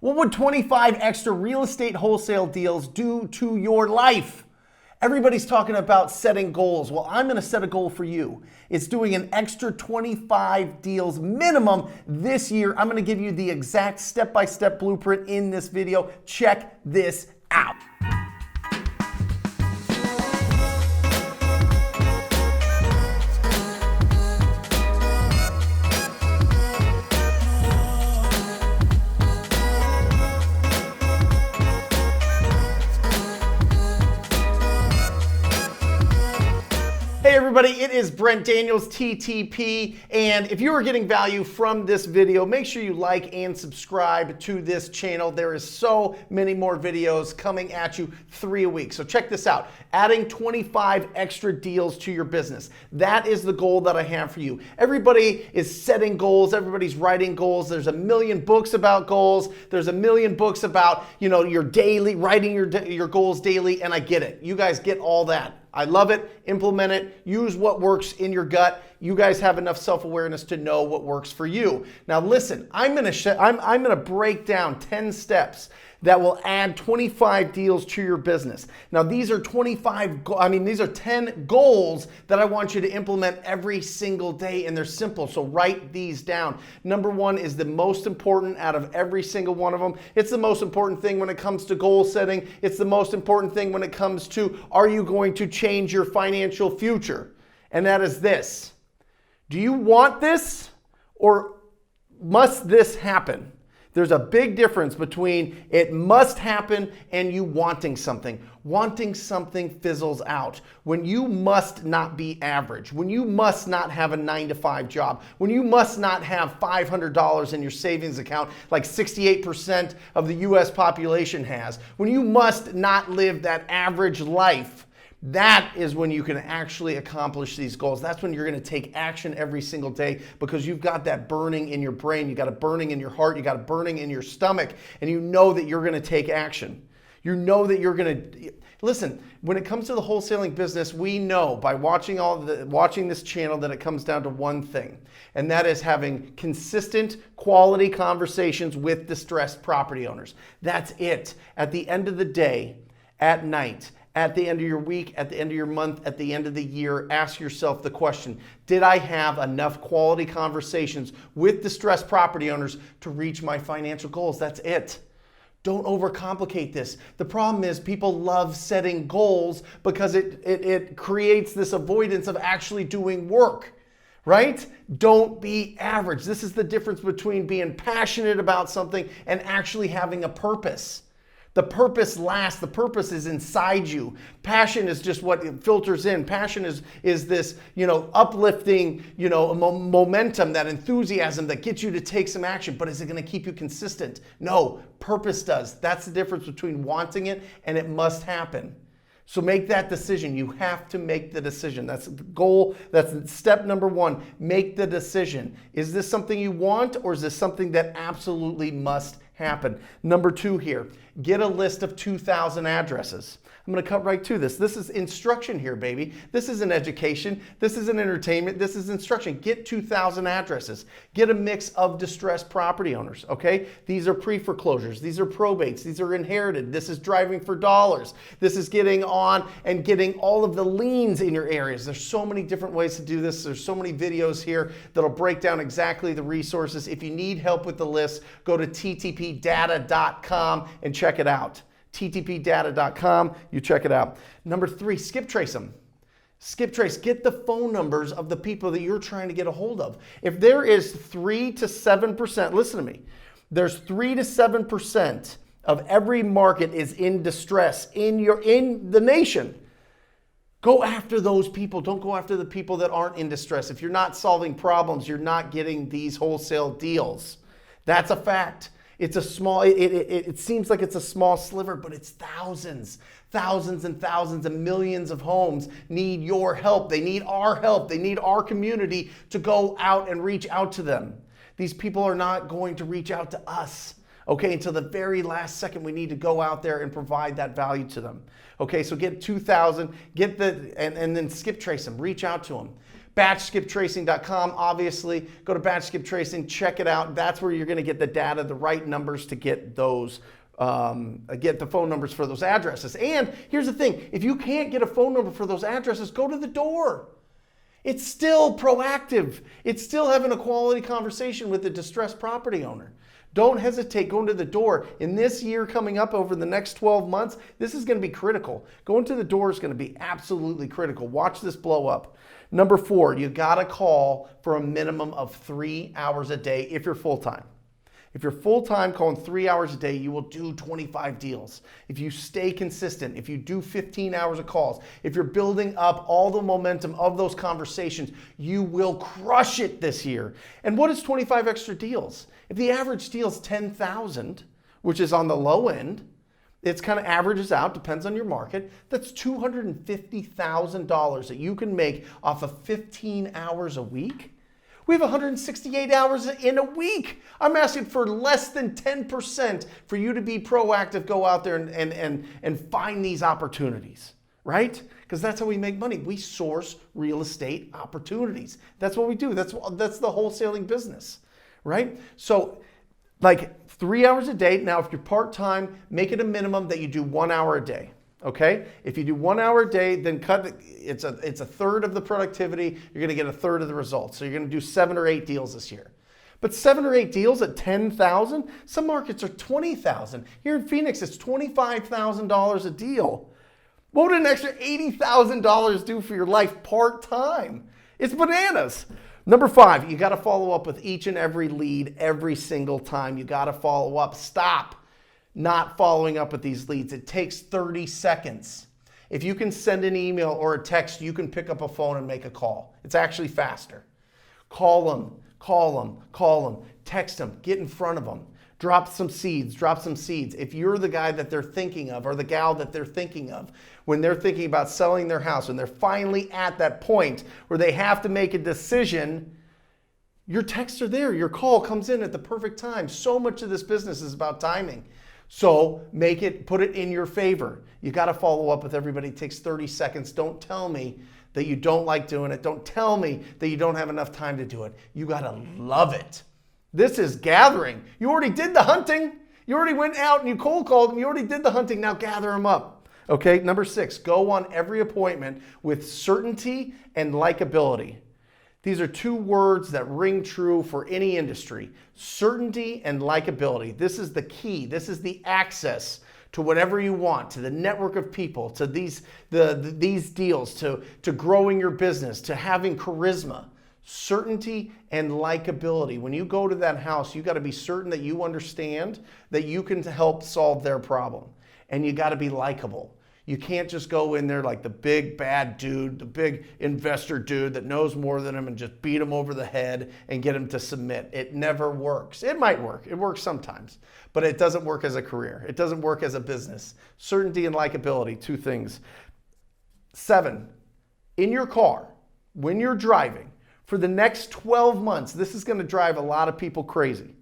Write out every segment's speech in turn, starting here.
What would 25 extra real estate wholesale deals do to your life? Everybody's talking about setting goals. Well, I'm going to set a goal for you. It's doing an extra 25 deals minimum this year. I'm going to give you the exact step-by-step blueprint in this video. Check this out. Hey everybody, it is Brent Daniels, TTP, and if you are getting value from this video, make sure you like and subscribe to this channel. There is so many more videos coming at you 3 a week. So check this out, adding 25 extra deals to your business. That is the goal that I have for you. Everybody is setting goals, everybody's writing goals. There's a million books about goals. There's a million books about, your daily, writing your goals daily, and I get it. You guys get all that. I love it. Implement it. Use what works in your gut. You guys have enough self-awareness to know what works for you. Now listen, I'm gonna break down 10 steps that will add 25 deals to your business. Now these are 10 goals that I want you to implement every single day, and they're simple, so write these down. Number one is the most important out of every single one of them. It's the most important thing when it comes to goal setting. It's the most important thing when it comes to, are you going to change your financial future? And that is this. Do you want this, or must this happen? There's a big difference between it must happen and you wanting something. Wanting something fizzles out. When you must not be average, when you must not have a 9-to-5 job, when you must not have $500 in your savings account like 68% of the US population has, when you must not live that average life, that is when you can actually accomplish these goals. That's when you're going to take action every single day, because you've got that burning in your brain, you got a burning in your heart, you got a burning in your stomach, and you know that you're going to take action. You know that you're going to listen. When it comes to the wholesaling business, we know by watching this channel that it comes down to one thing, and that is having consistent quality conversations with distressed property owners. That's it. At the end of the day, at night, at the end of your week, at the end of your month, at the end of the year, ask yourself the question, did I have enough quality conversations with distressed property owners to reach my financial goals? That's it. Don't overcomplicate this. The problem is people love setting goals because it creates this avoidance of actually doing work, right? Don't be average. This is the difference between being passionate about something and actually having a purpose. The purpose lasts. The purpose is inside you. Passion is just what filters in. Passion is this, uplifting, momentum, that enthusiasm that gets you to take some action. But is it going to keep you consistent? No, purpose does. That's the difference between wanting it and it must happen. So make that decision. You have to make the decision. That's the goal. That's step number one. Make the decision. Is this something you want, or is this something that absolutely must happen? Number two here, get a list of 2,000 addresses. I'm going to cut right to this. This is instruction here, baby. This isn't education. This isn't entertainment. This is instruction. Get 2,000 addresses. Get a mix of distressed property owners, okay? These are pre-foreclosures. These are probates. These are inherited. This is driving for dollars. This is getting on and getting all of the liens in your areas. There's so many different ways to do this. There's so many videos here that'll break down exactly the resources. If you need help with the list, go to ttpdata.com and check it out. ttpdata.com, you check it out. Number three, skip trace them. Skip trace, get the phone numbers of the people that you're trying to get a hold of. If there is 3 to 7%, listen to me, there's 3 to 7% of every market is in distress in the nation. Go after those people. Don't go after the people that aren't in distress. If you're not solving problems, you're not getting these wholesale deals. That's a fact. It's a small, it seems like it's a small sliver, but it's thousands and thousands and millions of homes need your help. They need our help. They need our community to go out and reach out to them. These people are not going to reach out to us. Okay, until the very last second, we need to go out there and provide that value to them. Okay, so get 2,000, and then skip trace them, reach out to them. BatchSkipTracing.com, obviously. Go to Batch Skip Tracing, check it out. That's where you're going to get the data, the right numbers to get those, get the phone numbers for those addresses. And here's the thing, if you can't get a phone number for those addresses, go to the door. It's still proactive. It's still having a quality conversation with the distressed property owner. Don't hesitate going to the door. In this year coming up over the next 12 months, this is going to be critical. Going to the door is going to be absolutely critical. Watch this blow up. Number 4, you got to call for a minimum of 3 hours a day if you're full-time. If you're full-time calling 3 hours a day, you will do 25 deals. If you stay consistent, if you do 15 hours of calls, if you're building up all the momentum of those conversations, you will crush it this year. And what is 25 extra deals? If the average deal is 10,000, which is on the low end, it's kind of averages out, depends on your market. That's $250,000 that you can make off of 15 hours a week. We have 168 hours in a week. I'm asking for less than 10% for you to be proactive, go out there and find these opportunities, right? Because that's how we make money. We source real estate opportunities. That's what we do. That's the wholesaling business, right? So like 3 hours a day. Now, if you're part-time, make it a minimum that you do 1 hour a day. Okay? If you do 1 hour a day, then it's a third of the productivity. You're going to get a third of the results. So you're going to do 7 or 8 deals this year. But 7 or 8 deals at 10,000, some markets are 20,000. Here in Phoenix, it's $25,000 a deal. What would an extra $80,000 do for your life part-time? It's bananas. Number 5, you got to follow up with each and every lead every single time. You got to follow up. Stop not following up with these leads. It takes 30 seconds. If you can send an email or a text, you can pick up a phone and make a call. It's actually faster. Call them, call them, call them, text them, get in front of them. Drop some seeds, drop some seeds. If you're the guy that they're thinking of or the gal that they're thinking of, when they're thinking about selling their house and they're finally at that point where they have to make a decision, your texts are there. Your call comes in at the perfect time. So much of this business is about timing. So put it in your favor. You got to follow up with everybody. It takes 30 seconds. Don't tell me that you don't like doing it. Don't tell me that you don't have enough time to do it. You got to love it. This is gathering. You already did the hunting. You already went out and you cold called them. You already did the hunting. Now gather them up. Okay, number 6, go on every appointment with certainty and likability. These are 2 words that ring true for any industry. Certainty and likability. This is the key. This is the access to whatever you want, to the network of people, to these deals, to growing your business, to having charisma. Certainty and likability. When you go to that house, you got to be certain that you understand that you can help solve their problem. And you got to be likable. You can't just go in there like the big bad dude, the big investor dude that knows more than him and just beat him over the head and get him to submit. It never works. It might work. It works sometimes, but it doesn't work as a career. It doesn't work as a business. Certainty and likability, 2 things. 7, in your car, when you're driving, for the next 12 months, this is going to drive a lot of people crazy.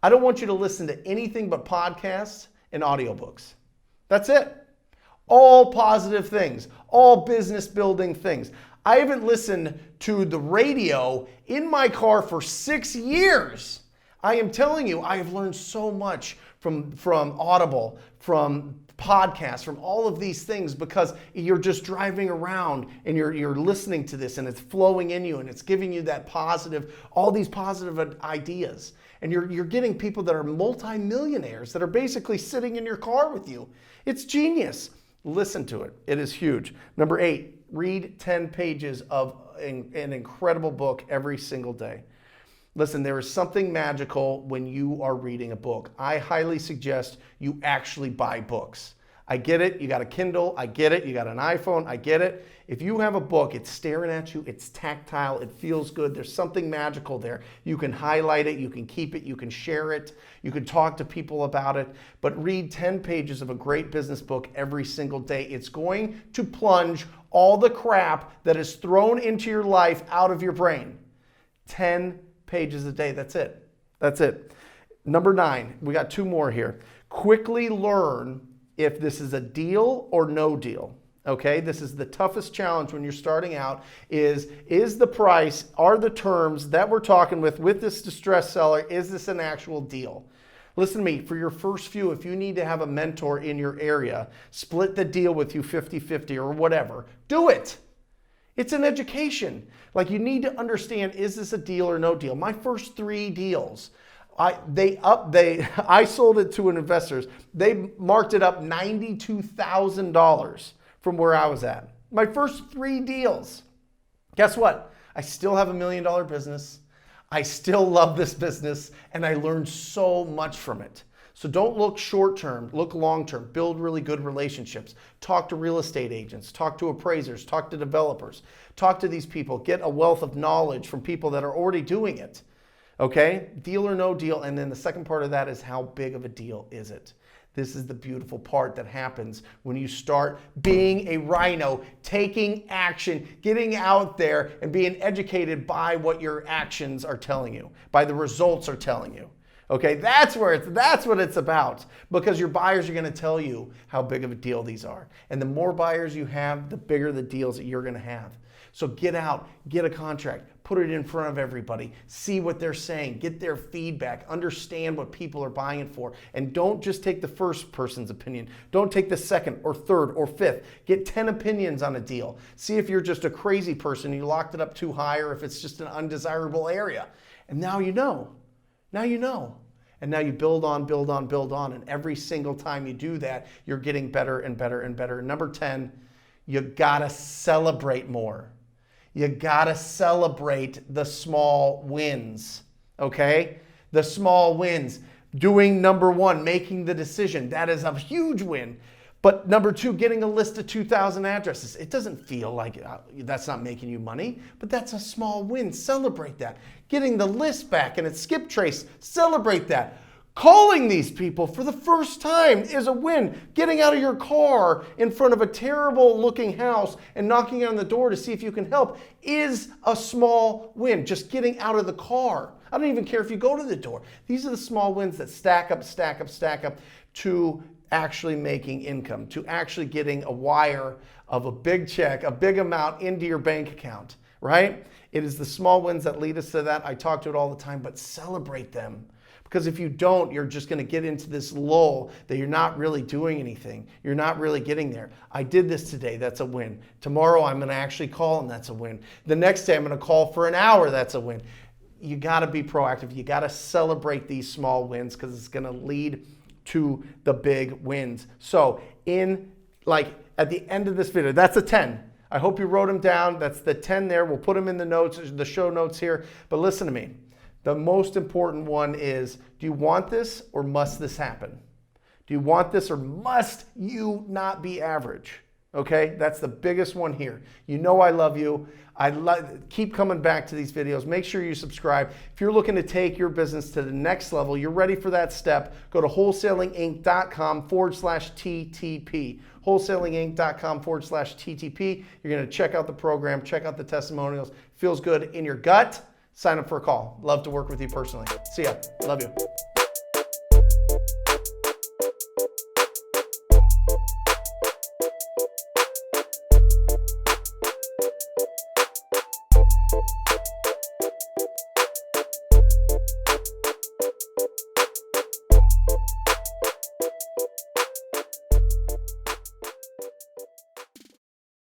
I don't want you to listen to anything but podcasts and audiobooks. That's it. All positive things, all business building things. I haven't listened to the radio in my car for 6 years. I am telling you, I have learned so much from Audible, from podcasts, from all of these things, because you're just driving around and you're listening to this and it's flowing in you and it's giving you that positive, all these positive ideas. And you're getting people that are multimillionaires that are basically sitting in your car with you. It's genius. Listen to it. It is huge. Number 8, read 10 pages of an incredible book every single day. Listen, there is something magical when you are reading a book. I highly suggest you actually buy books. I get it. You got a Kindle. I get it. You got an iPhone. I get it. If you have a book, it's staring at you. It's tactile. It feels good. There's something magical there. You can highlight it. You can keep it. You can share it. You can talk to people about it. But read 10 pages of a great business book every single day. It's going to plunge all the crap that is thrown into your life out of your brain. 10 pages a day. That's it. That's it. Number 9, we got 2 more here. Quickly learn if this is a deal or no deal. Okay, this is the toughest challenge when you're starting out is the price, are the terms that we're talking with this distressed seller, is this an actual deal? Listen to me, for your first few, if you need to have a mentor in your area, split the deal with you 50-50 or whatever, do it. It's an education. Like, you need to understand, is this a deal or no deal? My first 3 deals, I sold it to an investors. They marked it up $92,000 from where I was at. My first 3 deals. Guess what? I still have $1 million business. I still love this business, and I learned so much from it. So don't look short term, look long term. Build really good relationships. Talk to real estate agents, talk to appraisers, talk to developers. Talk to these people. Get a wealth of knowledge from people that are already doing it. Okay? Deal or no deal. And then the second part of that is, how big of a deal is it? This is the beautiful part that happens when you start being a rhino, taking action, getting out there and being educated by what your actions are telling you, by the results are telling you. Okay, that's what it's about, because your buyers are going to tell you how big of a deal these are. And the more buyers you have, the bigger the deals that you're going to have. So get out, get a contract, put it in front of everybody, see what they're saying, get their feedback, understand what people are buying it for. And don't just take the first person's opinion. Don't take the second or third or fifth. Get 10 opinions on a deal. See if you're just a crazy person, you locked it up too high, or if it's just an undesirable area. And now you know. Now you know. And now you build on, build on, build on. And every single time you do that, you're getting better and better and better. And number 10, you gotta celebrate more. You gotta celebrate the small wins, okay? The small wins. Doing number 1, making the decision. That is a huge win. But number 2, getting a list of 2,000 addresses. It doesn't feel like that's not making you money, but that's a small win. Celebrate that. Getting the list back and it's skip trace. Celebrate that. Calling these people for the first time is a win. Getting out of your car in front of a terrible looking house and knocking on the door to see if you can help is a small win. Just getting out of the car. I don't even care if you go to the door. These are the small wins that stack up, stack up, stack up to actually making income, to actually getting a wire of a big check, a big amount into your bank account, right? It is the small wins that lead us to that. I talk to it all the time, but celebrate them. Because if you don't, you're just going to get into this lull that you're not really doing anything. You're not really getting there. I did this today. That's a win. Tomorrow, I'm going to actually call, and that's a win. The next day, I'm going to call for an hour. That's a win. You got to be proactive. You got to celebrate these small wins, because it's going to lead to the big wins. So at the end of this video, that's a 10. I hope you wrote them down. That's the 10 there. We'll put them in the notes, the show notes here. But listen to me. The most important one is, do you want this or must this happen? Do you want this or must you not be average? Okay, that's the biggest one here. You know I love you. Keep coming back to these videos. Make sure you subscribe. If you're looking to take your business to the next level, you're ready for that step, go to wholesalinginc.com/TTP. Wholesalinginc.com/TTP. You're going to check out the program, check out the testimonials. Feels good in your gut. Sign up for a call. Love to work with you personally. See ya. Love you.